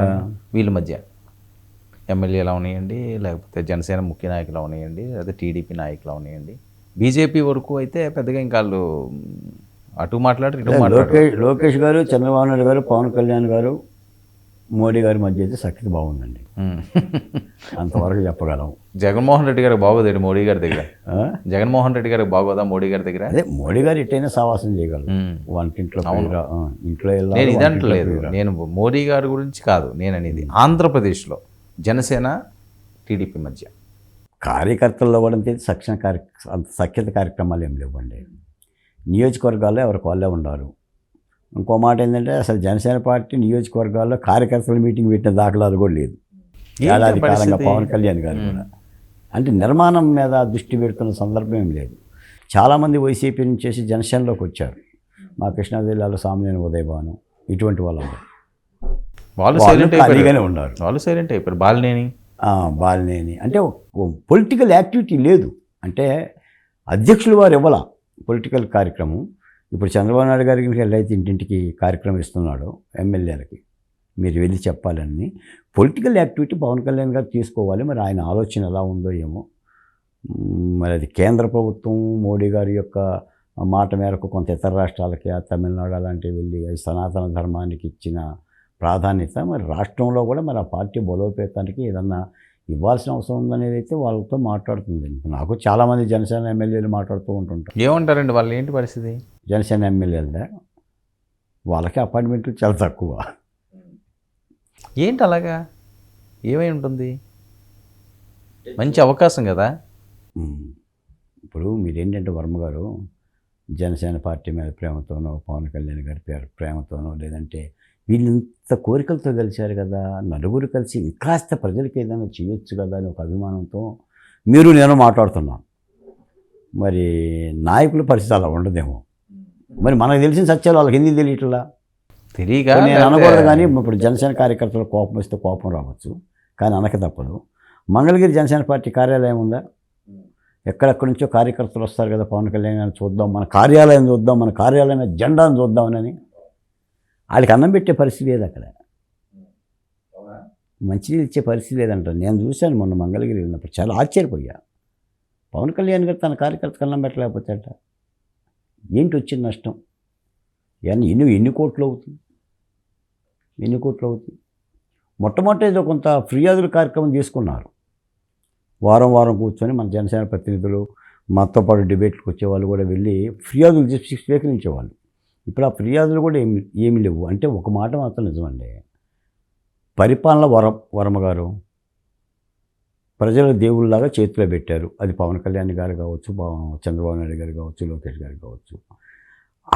[SPEAKER 1] వీళ్ళ మధ్య ఎమ్మెల్యేలు అవనియండి, లేకపోతే జనసేన ముఖ్య నాయకులు అవనియండి, లేదా టీడీపీ నాయకులు అవనియండి. బీజేపీ వరకు అయితే పెద్దగా ఇంకా వాళ్ళు అటు మాట్లాడరు ఇటు మాట్లాడరు.
[SPEAKER 2] లోకేష్ గారు, చంద్రబాబు నాయుడు గారు, పవన్ కళ్యాణ్ గారు, మోడీ గారి మధ్య అయితే సఖ్యత బాగుందండి. అంతవరకు చెప్పగలం.
[SPEAKER 1] జగన్మోహన్ రెడ్డి గారికి బాగోదండి మోడీ గారి దగ్గర. జగన్మోహన్ రెడ్డి గారికి బాగోదా మోడీ గారి దగ్గర?
[SPEAKER 2] అదే మోడీ గారు ఎట్టయినా సావాసం చేయగలరు. వంటింట్లో ఇంట్లో
[SPEAKER 1] నేను ఇదంటలేదు. నేను మోడీ గారి గురించి కాదు నేను అనేది. ఆంధ్రప్రదేశ్లో జనసేన టీడీపీ మధ్య
[SPEAKER 2] కార్యకర్తల్లో కూడా అంత సఖ్యత కార్యక్రమాలు ఏం లేవండి. నియోజకవర్గాల్లో ఎవరికి వాళ్ళే ఉన్నారు. ఇంకో మాట ఏంటంటే అసలు జనసేన పార్టీ నియోజకవర్గాల్లో కార్యకర్తల మీటింగ్ పెట్టిన దాఖలాలు కూడా లేదు. ఏడాది కాలంగా పవన్ కళ్యాణ్ గారు కూడా అంటే నిర్మాణం మీద దృష్టి పెడుతున్న సందర్భం ఏం లేదు. చాలామంది వైసీపీ నుంచి చేసి జనసేనలోకి వచ్చారు. మా కృష్ణా జిల్లాలో సామాన్య ఉదయభాను ఇటువంటి వాళ్ళందరూ
[SPEAKER 1] వాళ్ళు
[SPEAKER 2] ఖాళీగానే ఉన్నారు.
[SPEAKER 1] వాళ్ళు సైలెంట్ అయిపోయారు. బాలినేని అంటే పొలిటికల్ యాక్టివిటీ లేదు. అంటే అధ్యక్షులు వారు ఇవ్వాల పొలిటికల్ కార్యక్రమం. ఇప్పుడు చంద్రబాబు నాయుడు గారికి వెళ్ళైతే ఇంటింటికి కార్యక్రమం ఇస్తున్నాడు ఎమ్మెల్యేలకి, మీరు వెళ్ళి చెప్పాలని. పొలిటికల్ యాక్టివిటీ పవన్ కళ్యాణ్ గారు తీసుకోవాలి. మరి ఆయన ఆలోచన ఎలా ఉందో ఏమో. మరి అది కేంద్ర ప్రభుత్వం మోడీ గారి యొక్క మాట మేరకు కొంత ఇతర రాష్ట్రాలకి, తమిళనాడు అలాంటివి వెళ్ళి సనాతన ధర్మానికి ఇచ్చిన ప్రాధాన్యత మరి రాష్ట్రంలో కూడా మరి ఆ పార్టీ బలోపేతానికి ఏదన్నా ఇవ్వాల్సిన అవసరం ఉందనేది అయితే వాళ్ళతో మాట్లాడుతుంది. నాకు చాలామంది జనసేన ఎమ్మెల్యేలు మాట్లాడుతూ ఉంటుంటారు. ఏమంటారండి వాళ్ళు? ఏంటి పరిస్థితి?
[SPEAKER 2] జనసేన ఎమ్మెల్యేలదే వాళ్ళకి అపాయింట్మెంట్లు చాలా తక్కువ.
[SPEAKER 1] ఏంటి అలాగా? ఏమై ఉంటుంది? మంచి అవకాశం కదా.
[SPEAKER 2] ఇప్పుడు మీరేంటంటే వర్మ గారు జనసేన పార్టీ మీద ప్రేమతోనో, పవన్ కళ్యాణ్ గారి ప్రేమతోనో, లేదంటే వీళ్ళంత కోరికలతో కలిశారు కదా, నలుగురు కలిసి ఇంకాస్త ప్రజలకి ఏదైనా చేయొచ్చు కదా అని ఒక అభిమానంతో మీరు నేను మాట్లాడుతున్నాం. మరి నాయకుల పరిస్థితి అలా ఉండదేమో. మరి మనకు తెలిసిన సత్యాలు వాళ్ళకి ఎందుకు తెలియట్లా
[SPEAKER 1] తెలియక
[SPEAKER 2] నేను అనకూడదు. కానీ ఇప్పుడు జనసేన కార్యకర్తలు కోపం వస్తే కోపం రావచ్చు, కానీ అనక తప్పదు. మంగళగిరి జనసేన పార్టీ కార్యాలయం ఉందా? ఎక్కడెక్కడి నుంచో కార్యకర్తలు వస్తారు కదా, పవన్ కళ్యాణ్ గారిని చూద్దాం, మన కార్యాలయం చూద్దాం, మన కార్యాలయం జెండాను చూద్దామని. వాళ్ళకి అన్నం పెట్టే పరిస్థితి లేదు అక్కడ, మంచినీళ్ళు ఇచ్చే పరిస్థితి లేదంట. నేను చూశాను మొన్న మంగళగిరి వెళ్ళినప్పుడు, చాలా ఆశ్చర్యపోయా. పవన్ కళ్యాణ్ గారు తన కార్యకర్తకు అన్నం పెట్టలేకపోతే ఏంటి వచ్చిన నష్టం? ఎన్ని కోట్లు అవుతుంది? ఎన్ని కోట్లు అవుతుంది? మొట్టమొదటి ఏదో కొంత ఫిర్యాదుల కార్యక్రమం తీసుకున్నారు. వారం వారం కూర్చొని మన జనసేన ప్రతినిధులు మాతో పాటు డిబేట్లకు వచ్చేవాళ్ళు కూడా వెళ్ళి ఫిర్యాదులు చేసి స్వీకరించేవాళ్ళు. ఇప్పుడు ఆ ఫిర్యాదులు కూడా ఏమి లేవు. అంటే ఒక మాట మాత్రం నిజమండి, పరిపాలన వర్మ గారు ప్రజల దేవుళ్ళలాగా చేతిలో పెట్టారు. అది పవన్ కళ్యాణ్ గారు కావచ్చు, చంద్రబాబు నాయుడు గారు కావచ్చు, లోకేష్ గారు కావచ్చు.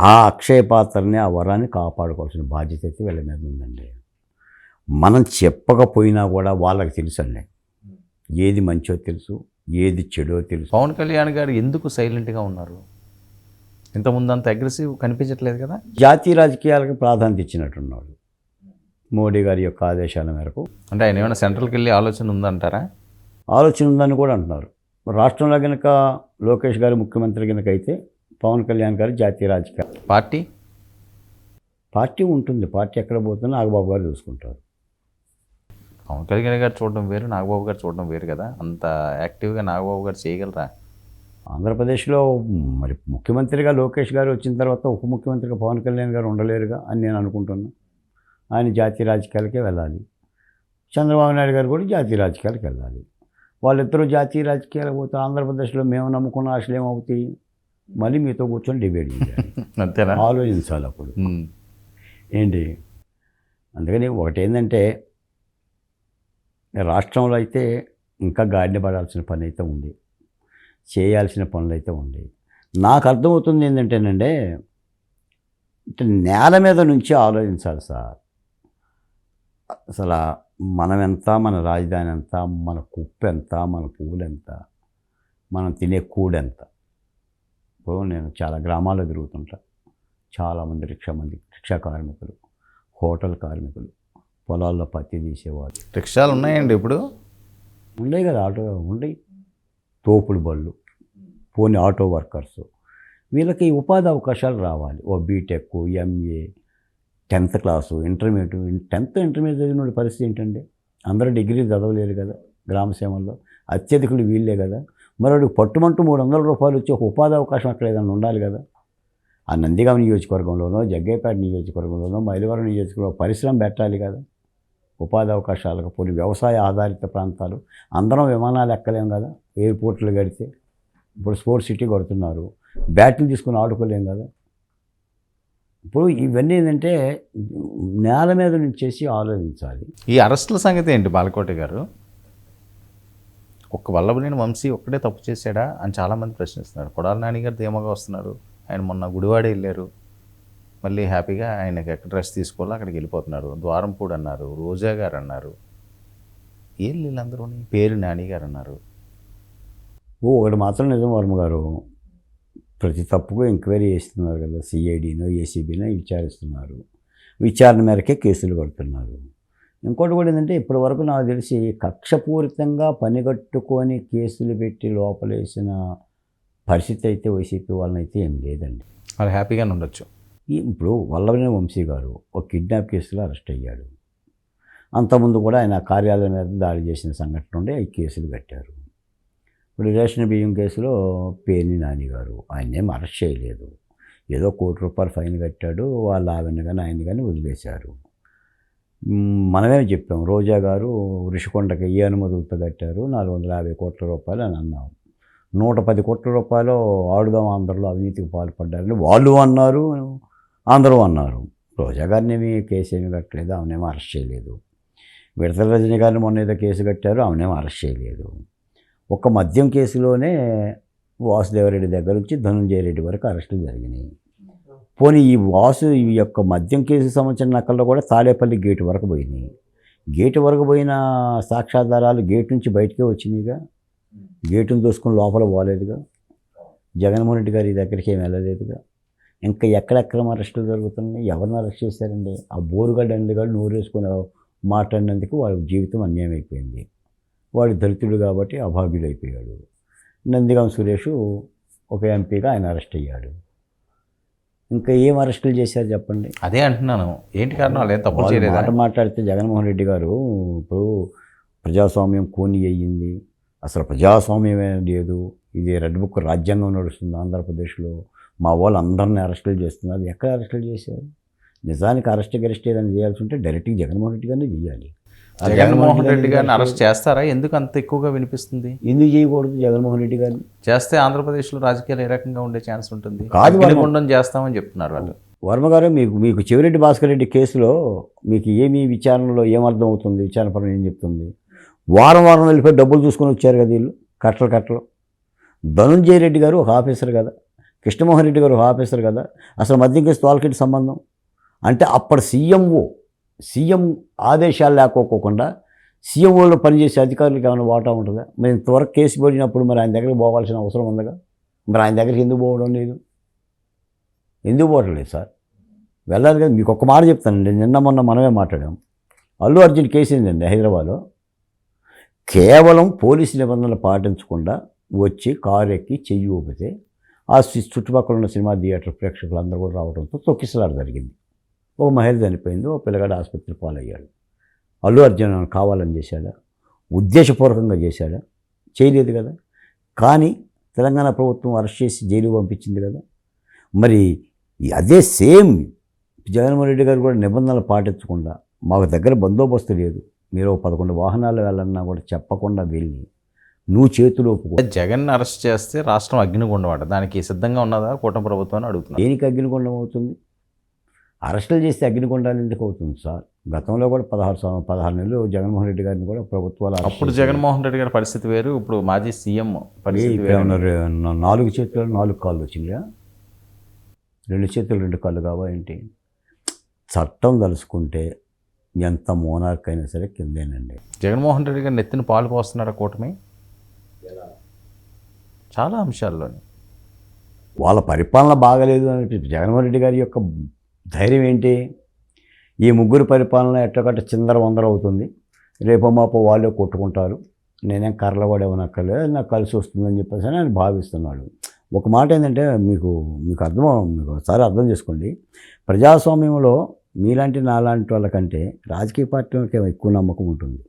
[SPEAKER 2] ఆ అక్షయ పాత్రని, ఆ వరాన్ని కాపాడుకోవాల్సిన బాధ్యత అయితే వీళ్ళ మీద ఉందండి. మనం చెప్పకపోయినా కూడా వాళ్ళకి తెలుసండి, ఏది మంచో తెలుసు, ఏది చెడో తెలుసు.
[SPEAKER 1] పవన్ కళ్యాణ్ గారు ఎందుకు సైలెంట్గా ఉన్నారు? ఇంతకుముందు అంత అగ్రెసివ్ కనిపించట్లేదు కదా.
[SPEAKER 2] జాతీయ రాజకీయాలకు ప్రాధాన్యత ఇచ్చినట్టున్నాడు మోడీ గారి యొక్క ఆదేశాల మేరకు.
[SPEAKER 1] అంటే ఆయన ఏమైనా సెంట్రల్కి వెళ్ళి ఆలోచన ఉందంటారా?
[SPEAKER 2] ఆలోచన ఉందని కూడా అంటున్నారు. రాష్ట్రంలో కనుక లోకేష్ గారు ముఖ్యమంత్రి కనుక అయితే పవన్ కళ్యాణ్ గారు జాతీయ రాజకీయాలు. పార్టీ ఉంటుంది. పార్టీ ఎక్కడ పోతుందో నాగబాబు గారు చూసుకుంటారు.
[SPEAKER 1] పవన్ కళ్యాణ్ గారు చూడడం వేరు, నాగబాబు గారు చూడడం వేరు కదా. అంత యాక్టివ్గా నాగబాబు గారు చేయగలరా?
[SPEAKER 2] ఆంధ్రప్రదేశ్లో మరి ముఖ్యమంత్రిగా లోకేష్ గారు వచ్చిన తర్వాత ఉప ముఖ్యమంత్రిగా పవన్ కళ్యాణ్ గారు ఉండలేరుగా అని నేను అనుకుంటున్నాను. ఆయన జాతీయ రాజకీయాలకే వెళ్ళాలి. చంద్రబాబు నాయుడు గారు కూడా జాతీయ రాజకీయాలకు వెళ్ళాలి. వాళ్ళిద్దరూ జాతీయ రాజకీయాలకు పోతే ఆంధ్రప్రదేశ్లో మేము నమ్ముకున్న ఆశలు ఏమవుతాయి? మళ్ళీ మీతో కూర్చొని డిబేట్ చేయాలి.
[SPEAKER 1] అంతేనా?
[SPEAKER 2] ఆలోచించాలి అప్పుడు ఏంటి. అందుకని ఒకటి ఏంటంటే, రాష్ట్రంలో అయితే ఇంకా గాడిన పడాల్సిన పని అయితే ఉంది, చేయాల్సిన పనులు అయితే ఉంది. నాకు అర్థమవుతుంది ఏంటంటేనంటే, నేల మీద నుంచి ఆలోచించాలి సార్. అసలు మనం ఎంత, మన రాజధాని ఎంత, మన కుప్పు ఎంత, మన పువ్వులు ఎంత, మనం తినే కూడెంత. ఇప్పుడు నేను చాలా గ్రామాల్లో తిరుగుతుంటా. చాలామంది రిక్షా కార్మికులు, హోటల్ కార్మికులు, పొలాల్లో పత్తి తీసేవాళ్ళు.
[SPEAKER 1] రిక్షాలు ఉన్నాయండి ఇప్పుడు?
[SPEAKER 2] ఉండే కదా, ఆటో ఉండే, తోపుడు బళ్ళు, పోనీ ఆటో వర్కర్సు. వీళ్ళకి ఉపాధి అవకాశాలు రావాలి. ఓ BTech, MA, 10th class, intermediate. 10th intermediate చదివిన పరిస్థితి ఏంటండి? అందరూ డిగ్రీ చదవలేరు కదా. గ్రామసీమల్లో అత్యధికులు వీళ్ళే కదా. మరొకటి పట్టుమంటూ 300 రూపాయలు వచ్చి ఒక ఉపాధి అవకాశం అక్కడ ఏదైనా ఉండాలి కదా. ఆ నందిగామ నియోజకవర్గంలోనో, జగ్గయ్యపేట నియోజకవర్గంలోనో, మైలవరం నియోజకవర్గంలో పరిశ్రమ పెట్టాలి కదా. ఉపాధి అవకాశాలకు పోనీ వ్యవసాయ ఆధారిత ప్రాంతాలు. అందరం విమానాలు ఎక్కలేం కదా, ఎయిర్పోర్ట్లు కడితే. ఇప్పుడు స్పోర్ట్స్ సిటీ కడుతున్నారు, బ్యాట్లు తీసుకుని ఆడుకోలేం కదా. ఇప్పుడు ఇవన్నీ ఏంటంటే నేల మీద నుంచేసి ఆలోచించాలి.
[SPEAKER 1] ఈ అరెస్టుల సంగతి ఏంటి బాలకోటి గారు? ఒక్క వల్లభనేని వంశీ ఒక్కడే తప్పు చేశాడా అని చాలామంది ప్రశ్నిస్తున్నారు. కొడాలి నాని గారు ధీమాగా వస్తున్నారు. ఆయన మొన్న గుడివాడ వెళ్ళారు, మళ్ళీ హ్యాపీగా ఆయనకి ఎక్కడ రెస్ట్ తీసుకోవాలో అక్కడికి వెళ్ళిపోతున్నారు. ద్వారంపూడి అన్నారు, రోజా గారు అన్నారు, వీళ్ళందరూ పేరు నాని గారు అన్నారు.
[SPEAKER 2] ఒకటి మాత్రం నిజం, వర్మ గారు ప్రతి తప్పుకు ఎంక్వైరీ చేస్తున్నారు కదా. సిఐడినో ఏసీబీనో విచారిస్తున్నారు. విచారణ మేరకే కేసులు కడుతున్నారు. ఇంకోటి కూడా ఏంటంటే, ఇప్పటి వరకు నాకు తెలిసి కక్షపూరితంగా పనిగట్టుకొని కేసులు పెట్టి లోపలేసిన పరిస్థితి అయితే వైసీపీ వాళ్ళని అయితే ఏం లేదండి.
[SPEAKER 1] వాళ్ళు హ్యాపీగానే ఉండొచ్చు.
[SPEAKER 2] ఇప్పుడు వల్లభనేని వంశీ గారు ఒక కిడ్నాప్ కేసులో అరెస్ట్ అయ్యాడు. అంతకుముందు కూడా ఆయన కార్యాలయం మీద దాడి చేసిన సంఘటన ఉండే ఈ కేసులు కట్టారు. ఇప్పుడు రేషన్ బియ్యం కేసులో పేర్ని నాని గారు, ఆయన్నేం అరెస్ట్ చేయలేదు. ఏదో ₹1 కోటి ఫైన్ కట్టాడు. వాళ్ళ ఆవిడని కానీ ఆయన కానీ వదిలేశారు. మనమే చెప్పాం, రోజా గారు ఋషికొండకి ఏ అనుమతులతో కట్టారు, ₹450 కోట్ల అని అన్నాం. ₹110 కోట్ల ఆడుదాం ఆంధ్రలో అవినీతికి పాల్పడ్డారని వాళ్ళు అన్నారు, అందరూ అన్నారు. రోజా గారిని ఏమి కేసు ఏమి కట్టలేదు, ఆమెనేమో అరెస్ట్ చేయలేదు. విడతల రజనీ గారిని మొన్న ఏదో కేసు కట్టారు, ఆమెనేమో అరెస్ట్ చేయలేదు. ఒక మద్యం కేసులోనే వాసుదేవరెడ్డి దగ్గర నుంచి ధనుంజయ రెడ్డి వరకు అరెస్టులు జరిగినాయి. పోనీ ఈ యొక్క మద్యం కేసుకు సంబంధించిన నకల్లో కూడా తాడేపల్లి గేటు వరకు పోయినాయి. గేటు వరకు పోయిన సాక్ష్యాధారాలు గేటు నుంచి బయటకే వచ్చినాయిగా. గేటును దోసుకుని లోపల పోలేదుగా. జగన్మోహన్ రెడ్డి గారి దగ్గరికి ఏమి వెళ్ళలేదుగా. ఇంకా ఎక్కడెక్కడ అరెస్టులు జరుగుతున్నాయి, ఎవరిని అరెస్ట్ చేశారండి? ఆ బోరుగడ్డ అన్నిగాడు నోరేసుకుని మాట్లాడినందుకు వాళ్ళ జీవితం అన్యాయం అయిపోయింది. వాడు దళితుడు కాబట్టి అభాగ్యుడైపోయాడు. నందిగాం సురేష్ ఒక ఎంపీగా ఆయన అరెస్ట్ అయ్యాడు. ఇంకా ఏం అరెస్టులు చేశారు చెప్పండి?
[SPEAKER 1] అదే అంటున్నాను, ఏంటి కారణం? వాళ్ళు ఏం తప్పు చేయలేదు.
[SPEAKER 2] మాట మాట్లాడితే జగన్మోహన్ రెడ్డి గారు ఇప్పుడు ప్రజాస్వామ్యం కూని అయ్యింది, అసలు ప్రజాస్వామ్యమే లేదు, ఇది రెడ్ బుక్ రాజ్యాంగం నడుస్తుంది ఆంధ్రప్రదేశ్లో, మా వాళ్ళు అందరిని అరెస్టులు చేస్తున్నారు. ఎక్కడ అరెస్టులు చేశారు? నిజానికి అరెస్ట్ ఏదైనా చేయాల్సి ఉంటే డైరెక్ట్గా జగన్మోహన్ రెడ్డి గారిని చేయాలి.
[SPEAKER 1] జగన్మోహన్ రెడ్డి గారిని అరెస్ట్ చేస్తారా? ఎందుకు అంత ఎక్కువగా వినిపిస్తుంది?
[SPEAKER 2] ఎందుకు చేయకూడదు జగన్మోహన్ రెడ్డి గారిని?
[SPEAKER 1] చేస్తే ఆంధ్రప్రదేశ్లో రాజకీయాలు ఏ రకంగా ఉండే ఛాన్స్ ఉంటుంది?
[SPEAKER 2] కాదు,
[SPEAKER 1] అగ్నిగుండం చేస్తామని చెప్తున్నారు వాళ్ళు.
[SPEAKER 2] వర్మ గారు, మీకు చెవిరెడ్డి భాస్కర్ రెడ్డి కేసులో మీకు ఏమీ విచారణలో ఏమర్థం అవుతుంది? విచారణపరం ఏం చెప్తుంది? వారం వెళ్ళిపోయి డబ్బులు చూసుకొని వచ్చారు కదా వీళ్ళు, కట్టలు. ధనుంజయ రెడ్డి గారు ఒక ఆఫీసర్ కదా, కృష్ణమోహన్ రెడ్డి గారు ఒక ఆఫీసర్ కదా, అసలు మద్యం కేసు వాళ్ళకి సంబంధం అంటే అప్పటి సీఎం ఆదేశాలు లేకపోకుండా సీఎంఓలో పనిచేసే అధికారులకు ఏమైనా వాటా ఉంటుందా? మరి ఇంతవరకు కేసు పడినప్పుడు మరి ఆయన దగ్గరికి పోవాల్సిన అవసరం ఉందిగా. మరి ఆయన దగ్గరికి ఎందుకు పోవడం లేదు? ఎందుకు పోవడం లేదు సార్? వెళ్ళాలి కదా. మీకు ఒక్క మాట చెప్తానండి, నిన్న మొన్న మనమే మాట్లాడాం. అల్లు అర్జున్ కేసు ఏంటండి హైదరాబాద్లో, కేవలం పోలీసు నిబంధనలు పాటించకుండా వచ్చి కారు ఎక్కి చెయ్యి ఊపితే ఆ చుట్టుపక్కల ఉన్న సినిమా థియేటర్ ప్రేక్షకులు అందరూ కూడా రావడంతో తొక్కిసలాట జరిగింది. ఒక మహిళ చనిపోయింది, ఒక పిల్లగాడు ఆసుపత్రి పాలయ్యాడు. అల్లు అర్జున్ కావాలని చేశాడా? ఉద్దేశపూర్వకంగా చేశాడా? చేయలేదు కదా. కానీ తెలంగాణ ప్రభుత్వం అరెస్ట్ చేసి జైలు పంపించింది కదా. మరి అదే సేమ్ జగన్మోహన్ రెడ్డి గారు కూడా నిబంధనలు పాటించకుండా, మాకు దగ్గర బందోబస్తు లేదు, మీరు 11 వాహనాలు వెళ్ళన్నా కూడా చెప్పకుండా వెళ్ళి నువ్వు చేతులు ఒప్పుకో.
[SPEAKER 1] జగన్ అరెస్ట్ చేస్తే రాష్ట్రం అగ్నిగుండం అట, దానికి సిద్ధంగా ఉన్నదా కూటమి ప్రభుత్వం అని అడుగుతున్నారు.
[SPEAKER 2] దేనికి అగ్నిగుండం అవుతుంది? అరెస్టులు చేస్తే అగ్నిగుండాలు ఎందుకు అవుతుంది సార్? గతంలో కూడా 16 నెలలు జగన్మోహన్ రెడ్డి గారిని కూడా ప్రభుత్వాలు
[SPEAKER 1] అప్పుడు జగన్మోహన్ రెడ్డి గారి పరిస్థితి వేరు, ఇప్పుడు మాజీ సీఎం పరిస్థితి వేరు.
[SPEAKER 2] 4 చేతులు 4 కాళ్ళు వచ్చినాయా? 2 చేతులు 2 కాళ్ళు కావాలంటే చట్టం తలుసుకుంటే ఎంత మోనార్క్ అయినా సరే కిందేనండి.
[SPEAKER 1] జగన్మోహన్ రెడ్డి గారు నెత్తిన పాలు పోస్తున్నారా కూటమి? చాలా అంశాల్లోని
[SPEAKER 2] వాళ్ళ పరిపాలన బాగలేదు అని జగన్మోహన్ రెడ్డి గారి యొక్క ధైర్యం ఏంటి? ఈ ముగ్గురు పరిపాలన ఎట్టకట్ట చిందరవందర అవుతుంది, రేపో మాపో వాళ్ళే కొట్టుకుంటారు, నేనేం కర్రలవాడు ఏమనక్కర్లేదు, నాకు కలిసి వస్తుందని చెప్పేసి ఆయన భావిస్తున్నాడు. ఒక మాట ఏంటంటే మీకు ఒకసారి అర్థం చేసుకోండి. ప్రజాస్వామ్యంలో మీలాంటి నాలాంటి వాళ్ళకంటే రాజకీయ పార్టీలకి ఎక్కువ నమ్మకం ఉంటుంది.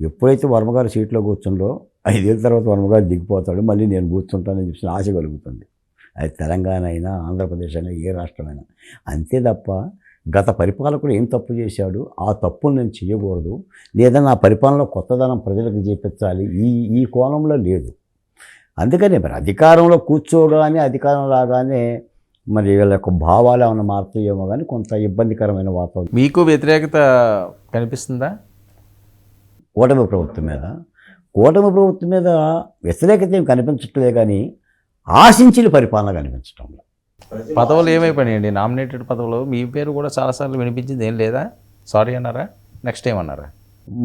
[SPEAKER 2] ఎప్పుడైతే వర్మగారు సీట్లో కూర్చుందో 5 ఏళ్ళ తర్వాత వర్మగారు దిగిపోతాడు, మళ్ళీ నేను కూర్చుంటానని చెప్పి ఆశ కలుగుతుంది. అది తెలంగాణ అయినా ఆంధ్రప్రదేశ్ అయినా ఏ రాష్ట్రమైనా అంతే తప్ప గత పరిపాలకుడు ఏం తప్పు చేశాడు, ఆ తప్పులు నేను చేయకూడదు, లేదా నా పరిపాలనలో కొత్తదనం ప్రజలకు చేపించాలి, ఈ కోణంలో లేదు. అందుకనే మరి అధికారంలో కూర్చోగానే అధికారం రాగానే మరి వీళ్ళ యొక్క భావాలు ఏమైనా మారుతాయేమో కానీ కొంత ఇబ్బందికరమైన వాతావరణం.
[SPEAKER 1] మీకు వ్యతిరేకత కనిపిస్తుందా
[SPEAKER 2] కూటమి ప్రభుత్వం మీద? వ్యతిరేకత ఏం కనిపించట్లే కానీ ఆశించిన పరిపాలన కనిపించడం.
[SPEAKER 1] పదవులు ఏమైపోయినాయండి? నామినేటెడ్ పదవులు మీ పేరు కూడా చాలాసార్లు వినిపించింది, ఏం లేదా? సారీ అన్నారా? నెక్స్ట్ ఏమన్నారా?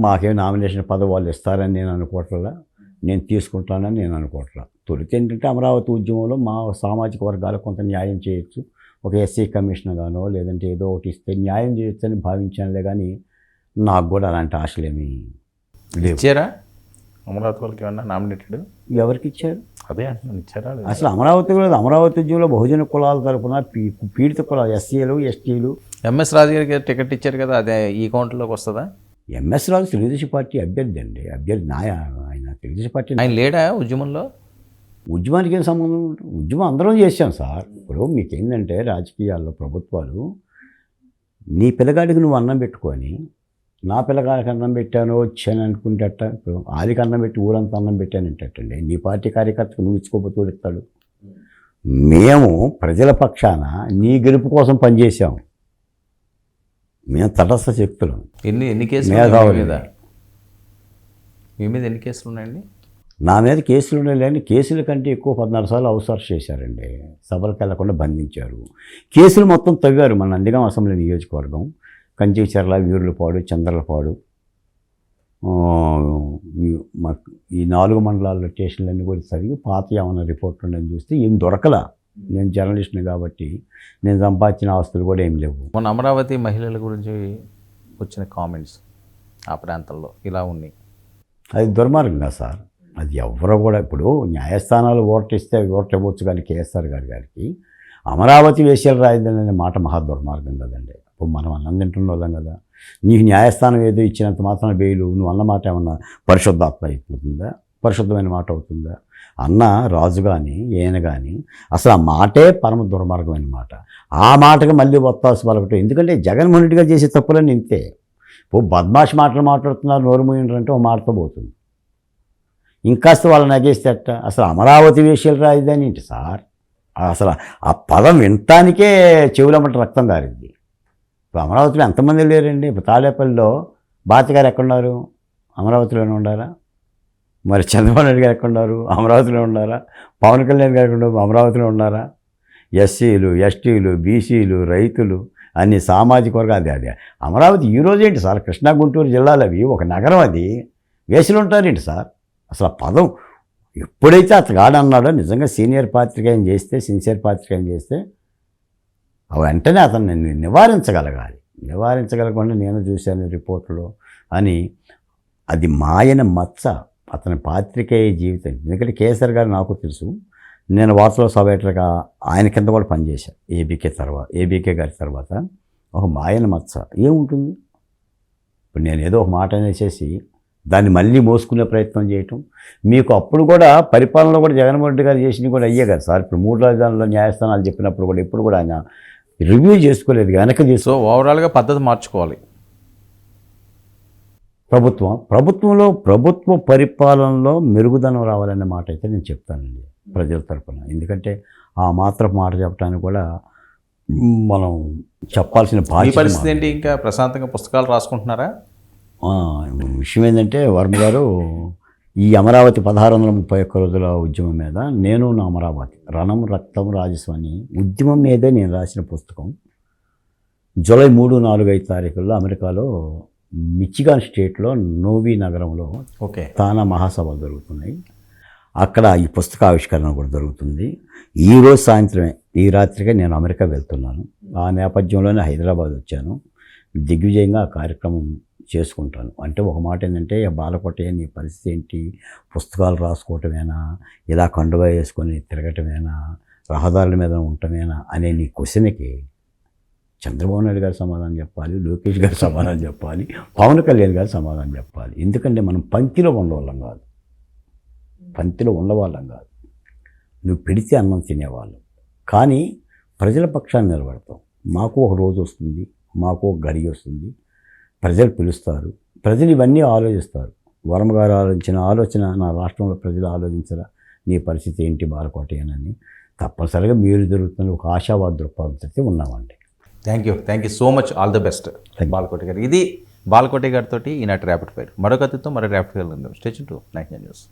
[SPEAKER 2] మాకేం నామినేషన్ పదవి వాళ్ళు ఇస్తారని నేను అనుకోవట్లా, నేను తీసుకుంటానని నేను అనుకోవట్లా. తొలిత ఏంటంటే అమరావతి ఉద్యమంలో మా సామాజిక వర్గాలకు కొంత న్యాయం చేయొచ్చు, ఒక ఎస్సీ కమిషన్ గానో లేదంటే ఏదో ఒకటి ఇస్తే న్యాయం చేయొచ్చు అని భావించానులే. కానీ నాకు కూడా అలాంటి ఆశలేమీ లేవు.
[SPEAKER 1] ఇచ్చారా అమరావతి వాళ్ళకి ఏమన్నా నామినేటెడ్?
[SPEAKER 2] ఎవరికి ఇచ్చారు?
[SPEAKER 1] అదే అంటున్నాను, ఇచ్చారా?
[SPEAKER 2] అసలు అమరావతి ఉద్యమంలో బహుజన కులాల తరపున పీడిత కులాలు ఎస్సీలు ఎస్టీలు.
[SPEAKER 1] ఎంఎస్ రాజు గారికి టికెట్ ఇచ్చారు కదా, అదే ఈ కౌంటర్లోకి వస్తుందా?
[SPEAKER 2] ఎంఎస్ రాజు తెలుగుదేశం పార్టీ అభ్యర్థి అండి, ఆయన తెలుగుదేశం పార్టీ.
[SPEAKER 1] ఆయన లేడా ఉద్యమంలో?
[SPEAKER 2] ఉద్యమానికి ఏం సంబంధం ఉంటుంది? ఉద్యమం అందరం చేశాం సార్. ఇప్పుడు మీకేంటంటే రాజకీయాల్లో ప్రభుత్వాలు నీ పిల్లగాడికి నువ్వు అన్నం పెట్టుకొని నా పిల్లగాడికి అన్నం పెట్టానో వచ్చాను అనుకుంటేట, ఇప్పుడు ఆదికి అన్నం పెట్టి ఊరంతా అన్నం పెట్టానంటండి. నీ పార్టీ కార్యకర్తకు నువ్వు ఇచ్చుకోకపోతే ఊడిస్తాడు. మేము ప్రజల పక్షాన నీ గెలుపు కోసం పనిచేసాం. మేము తటస్థ శక్తులు.
[SPEAKER 1] ఎన్ని కేసులు మీద? మీ మీద ఎన్ని కేసులు ఉన్నాయండి?
[SPEAKER 2] నా మీద కేసులు ఉన్నాయి. కేసుల కంటే ఎక్కువ 14 సార్లు అవసరం చేశారండి. సభలకు వెళ్లకుండా బంధించారు. కేసులు మొత్తం తవ్వారు. మన నందిగాం అసెంబ్లీ నియోజకవర్గం, కంచిచర్ల, వీరులపాడు, చంద్రలపాడు, ఈ 4 మండలాల్లో స్టేషన్లన్నీ కూడా సరిగి పాత ఏమన్నా రిపోర్ట్లు ఉన్నాయని చూస్తే ఏం దొరకలా. నేను జర్నలిస్ట్ని కాబట్టి నేను సంపాదించిన ఆస్తులు కూడా ఏం లేవు.
[SPEAKER 1] మన అమరావతి మహిళల గురించి వచ్చిన కామెంట్స్ ఆ ప్రాంతంలో ఇలా ఉన్నాయి.
[SPEAKER 2] అది దుర్మార్గంగా సార్. అది ఎవరో కూడా ఇప్పుడు న్యాయస్థానాలు ఓటిస్తే ఓటు ఇవ్వచ్చు, కానీ కేఎస్ఆర్ గారికి అమరావతి వేశ్యల రాజధాని అనే మాట మహా దుర్మార్గం కదండి. ఇప్పుడు మనం అన్నం తింటున్న వాళ్ళం కదా. నీకు న్యాయస్థానం ఏదో ఇచ్చినంత మాత్రం బెయిలు, నువ్వు అన్నమాట ఏమన్నా పరిశుద్ధాత్మ అయిపోతుందా? పరిశుద్ధమైన మాట అవుతుందా? అన్న రాజు కానీ ఈయన కానీ అసలు ఆ మాటే పరమ దుర్మార్గమైన మాట. ఆ మాటకి మళ్ళీ ఒత్తాసు పలకటం. ఎందుకంటే జగన్మోహన్ రెడ్డి గారు చేసే తప్పులన్నీ ఇంతే. ఇప్పుడు బద్మాష్ మాటలు మాట్లాడుతున్నారు, నోరు మూయండి ఓ మాటతో పోతుంది. ఇంకాస్త వాళ్ళని నగేస్తే అట్ట. అసలు అమరావతి వేశ్యల రాజధాని ఏంటి సార్? అసలు ఆ పదం వినటానికే చెవులమ్మట రక్తం కారింది. ఇప్పుడు అమరావతిలో ఎంతమంది లేరండి? ఇప్పుడు తాడేపల్లిలో భారతి గారు ఎక్కడున్నారు? అమరావతిలోనే ఉండారా? మరి చంద్రబాబు నాయుడు గారు ఎక్కడున్నారు? అమరావతిలో ఉన్నారా? పవన్ కళ్యాణ్ గారు ఎక్కడ అమరావతిలో ఉన్నారా? ఎస్సీలు, ఎస్టీలు, బీసీలు, రైతులు, అన్ని సామాజిక వర్గాలు అది అమరావతి ఈ రోజు ఏంటి సార్? కృష్ణా గుంటూరు జిల్లాలు అవి ఒక నగరం, అది వేసులు ఉంటారేంటి సార్? అసలు ఆ పదం ఎప్పుడైతే అతగాడన్నాడో నిజంగా సీనియర్ పాత్రికేయం చేస్తే, సిన్సియర్ పాత్రికేయం చేస్తే వెంటనే అతన్ని నివారించగలగాలి. నివారించగలగకుండా నేను చూశాను రిపోర్టులో అని. అది మాయన మచ్చ అతని పాత్రికేయ జీవితం. ఎందుకంటే కేసీఆర్ గారు నాకు తెలుసు, నేను వార్తలో సబేటర్గా ఆయన కింద కూడా పనిచేశాను. ఏబీకే గారి తర్వాత ఒక మాయన మచ్చ ఏముంటుంది? ఇప్పుడు నేను ఏదో ఒక మాట అనేసేసి దాన్ని మళ్ళీ మోసుకునే ప్రయత్నం చేయటం. మీకు అప్పుడు కూడా పరిపాలనలో కూడా జగన్మోహన్ రెడ్డి గారు చేసినవి కూడా అయ్యే కదా సార్. ఇప్పుడు 3 రాజధానుల్లో న్యాయస్థానాలు చెప్పినప్పుడు కూడా ఎప్పుడు కూడా ఆయన రివ్యూ చేసుకోలేదు, వెనక్కి తీసు.
[SPEAKER 1] సో ఓవరాల్గా పద్ధతి మార్చుకోవాలి
[SPEAKER 2] ప్రభుత్వంలో ప్రభుత్వ పరిపాలనలో మెరుగుదనం రావాలనే మాట అయితే నేను చెప్తానండి ప్రజల తరపున. ఎందుకంటే ఆ మాత్రం మాట చెప్పడానికి కూడా మనం చెప్పాల్సిన
[SPEAKER 1] మీ
[SPEAKER 2] బాధ్యత.
[SPEAKER 1] పరిస్థితి ఏంటి? ఇంకా ప్రశాంతంగా పుస్తకాలు రాసుకుంటున్నారా?
[SPEAKER 2] విషయం ఏంటంటే వర్మ గారు, ఈ అమరావతి 1631 రోజుల ఉద్యమం మీద నేను నా అమరావతి రణం రక్తం రాజస్వం అని ఉద్యమం మీదే నేను రాసిన పుస్తకం జూలై 3, 4, 5 తారీఖుల్లో అమెరికాలో మిచిగాన్ స్టేట్లో నోవి నగరంలో తానా మహాసభలు జరుగుతున్నాయి. అక్కడ ఈ పుస్తక ఆవిష్కరణ కూడా జరుగుతుంది. ఈరోజు సాయంత్రమే, ఈ రాత్రికే నేను అమెరికా వెళ్తున్నాను. ఆ నేపథ్యంలోనే హైదరాబాద్ వచ్చాను. దిగ్విజయంగా ఆ కార్యక్రమం చేసుకుంటాను. అంటే ఒక మాట ఏంటంటే, బాలకోటయ్య నీ పరిస్థితి ఏంటి? పుస్తకాలు రాసుకోవటమేనా, ఇలా కండువా వేసుకొని తిరగటమేనా, రహదారుల మీద ఉండటమేనా అనే నీ క్వశ్చన్కి చంద్రబాబు నాయుడు గారు సమాధానం చెప్పాలి, లోకేష్ గారు సమాధానం చెప్పాలి, పవన్ కళ్యాణ్ గారు సమాధానం చెప్పాలి. ఎందుకంటే మనం పంక్తిలో ఉండవాళ్ళం కాదు, పంక్తిలో ఉండవాళ్ళం కాదు. నువ్వు పెడితే అన్నం తినేవాళ్ళం. కానీ ప్రజల పక్షాన్ని నిలబడతాం. మాకు ఒక రోజు వస్తుంది, మాకు ఒక గడియ వస్తుంది, ప్రజలు పిలుస్తారు, ప్రజలు ఇవన్నీ ఆలోచిస్తారు. వర్మ గారు ఆలోచించిన ఆలోచన నా రాష్ట్రంలో ప్రజలు ఆలోచించరా, నీ పరిస్థితి ఏంటి బాలకోటయ్యనని. తప్పనిసరిగా మీరు జరుగుతున్న ఒక ఆశావాద దృక్పథంతో ఉన్నామండి.
[SPEAKER 1] Thank you so much. All the best Balakoti గారు. ఇది బాలకోటి గారితో ఈనాటి ర్యాపిడ్ ఫైర్. మరొక అతిథితో మరో ర్యాపిడ్ ఫైర్ ఉంది. Stay tuned to 99 news.